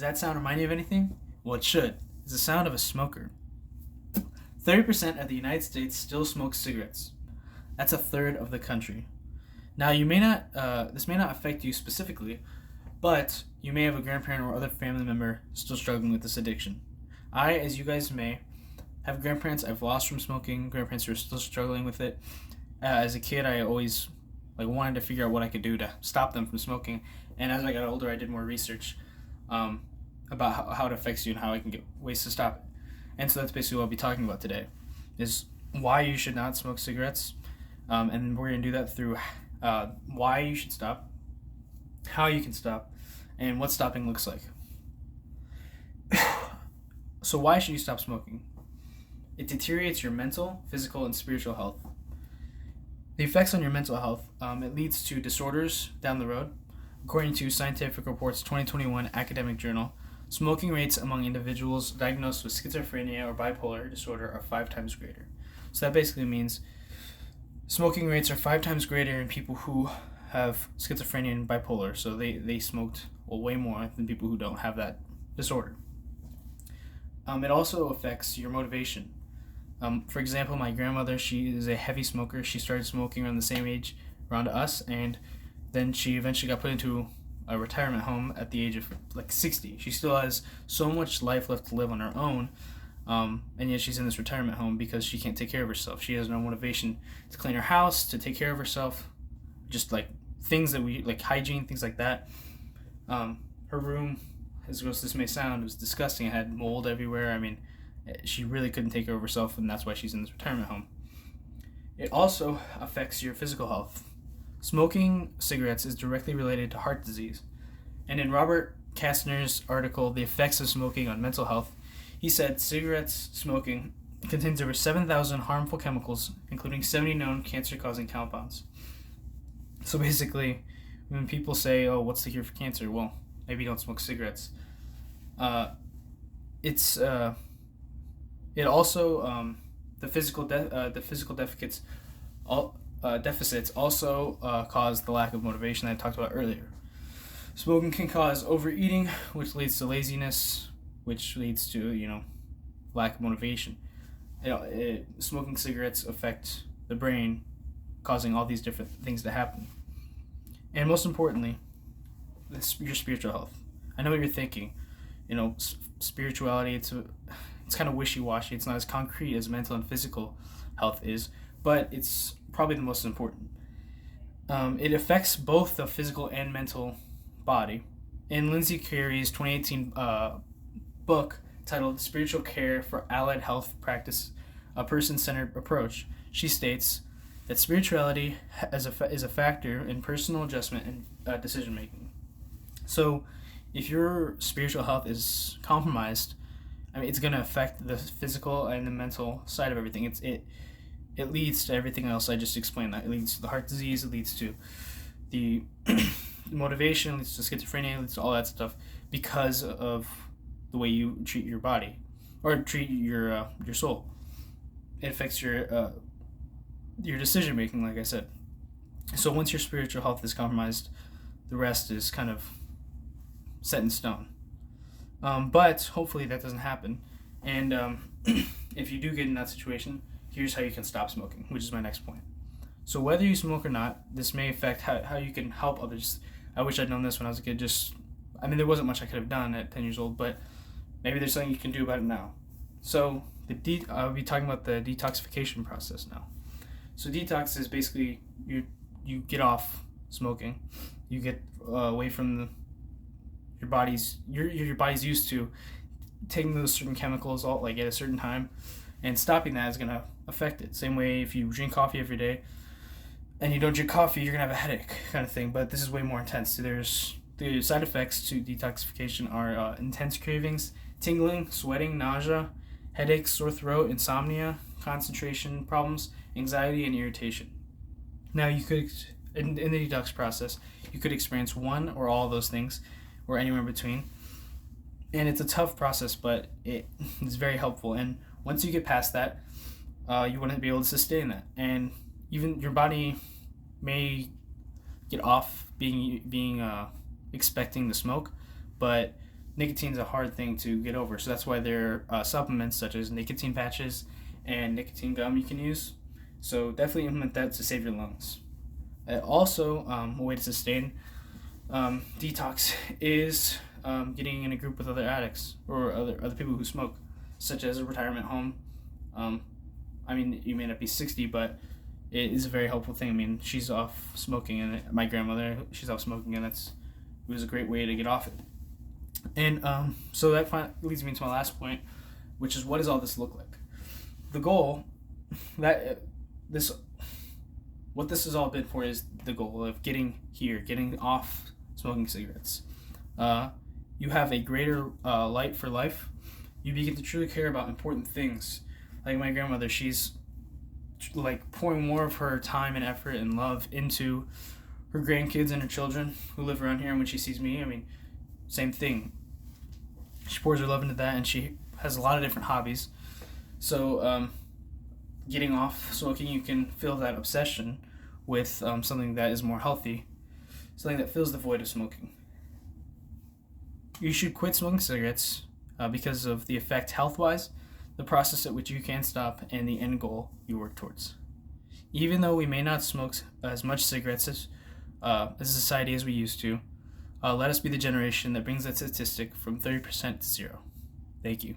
that sound remind you of anything? Well, it should. It's the sound of a smoker. 30% of the United States still smokes cigarettes. That's a third of the country. Now, this may not affect you specifically, but you may have a grandparent or other family member still struggling with this addiction. I, as you guys may, have grandparents I've lost from smoking, grandparents who are still struggling with it. As a kid, I always wanted to figure out what I could do to stop them from smoking, and as I got older, I did more research about how it affects you and how I can get ways to stop it. And so that's basically what I'll be talking about today, is why you should not smoke cigarettes, and we're going to do that through why you should stop, how you can stop, and what stopping looks like. So why should you stop smoking? It deteriorates your mental, physical, and spiritual health. The effects on your mental health, it leads to disorders down the road. According to Scientific Reports 2021 academic journal, smoking rates among individuals diagnosed with schizophrenia or bipolar disorder are 5 times greater. So that basically means smoking rates are 5 times greater in people who have schizophrenia and bipolar. So they smoked way more than people who don't have that disorder. It also affects your motivation. For example, my grandmother, she is a heavy smoker. She started smoking around the same age around us, and then she eventually got put into a retirement home at the age of 60. She still has so much life left to live on her own, and yet she's in this retirement home because she can't take care of herself. She has no motivation to clean her house, to take care of herself, just things that we hygiene, things like that. Her room, as gross as this may sound, was disgusting. It had mold everywhere. I mean, she really couldn't take care of herself, and that's why she's in this retirement home. It also affects your physical health. Smoking cigarettes is directly related to heart disease. And in Robert Kastner's article, The Effects of Smoking on Mental Health, he said cigarettes smoking contains over 7,000 harmful chemicals, including 70 known cancer-causing compounds. So basically, when people say, oh, what's the cure for cancer? Well, maybe don't smoke cigarettes. It also the physical deficits also cause the lack of motivation that I talked about earlier. Smoking can cause overeating, which leads to laziness, which leads to lack of motivation. Smoking cigarettes affect the brain, causing all these different things to happen. And most importantly, your spiritual health. I know what you're thinking. Spirituality, it's kind of wishy-washy. It's not as concrete as mental and physical health is, but it's probably the most important. It affects both the physical and mental body. In Lindsay Carey's 2018 book titled Spiritual Care for Allied Health Practice, a Person-Centered Approach, she states that spirituality is a factor in personal adjustment and decision-making. So if your spiritual health is compromised, it's going to affect the physical and the mental side of everything. It leads to everything else I just explained. That it leads to the heart disease, it leads to the motivation, it leads to schizophrenia, it leads to all that stuff because of the way you treat your body or treat your soul. It affects your decision making, like I said. So once your spiritual health is compromised, the rest is kind of set in stone. But hopefully that doesn't happen. And if you do get in that situation, here's how you can stop smoking, which is my next point. So whether you smoke or not, this may affect how you can help others. I wish I'd known this when I was a kid. There wasn't much I could have done at 10 years old, but maybe there's something you can do about it now. So I'll be talking about the detoxification process now. So detox is basically you get off smoking, you get away from your body's used to taking those certain chemicals all at a certain time, and stopping that is going to affect it. Same way if you drink coffee every day and you don't drink coffee, you're going to have a headache kind of thing, but this is way more intense. So there's the side effects to detoxification are intense cravings, tingling, sweating, nausea, headaches, sore throat, insomnia, concentration problems, anxiety, and irritation. Now you could, in the detox process, you could experience one or all of those things, or anywhere in between. And it's a tough process, but it is very helpful. And once you get past that, you want to be able to sustain that. And even your body may get off being expecting the smoke, but nicotine's a hard thing to get over. So that's why there are supplements such as nicotine patches and nicotine gum you can use. So definitely implement that to save your lungs. Also, a way to sustain detox is getting in a group with other addicts or other people who smoke, such as a retirement home. You may not be 60, but it is a very helpful thing. I mean, she's off smoking, and my grandmother, she's off smoking, and it was a great way to get off it. And so that leads me to my last point, which is, what does all this look like? The goal what this has all been for is the goal of getting off smoking cigarettes. You have a greater light for life. You begin to truly care about important things. Like my grandmother, she's like pouring more of her time and effort and love into her grandkids and her children who live around here. And when she sees me, same thing. She pours her love into that, and she has a lot of different hobbies. So getting off smoking, you can fill that obsession with something that is more healthy, something that fills the void of smoking. You should quit smoking cigarettes because of the effect health-wise, the process at which you can stop, and the end goal you work towards. Even though we may not smoke as much cigarettes as a society as we used to, let us be the generation that brings that statistic from 30% to 0. Thank you.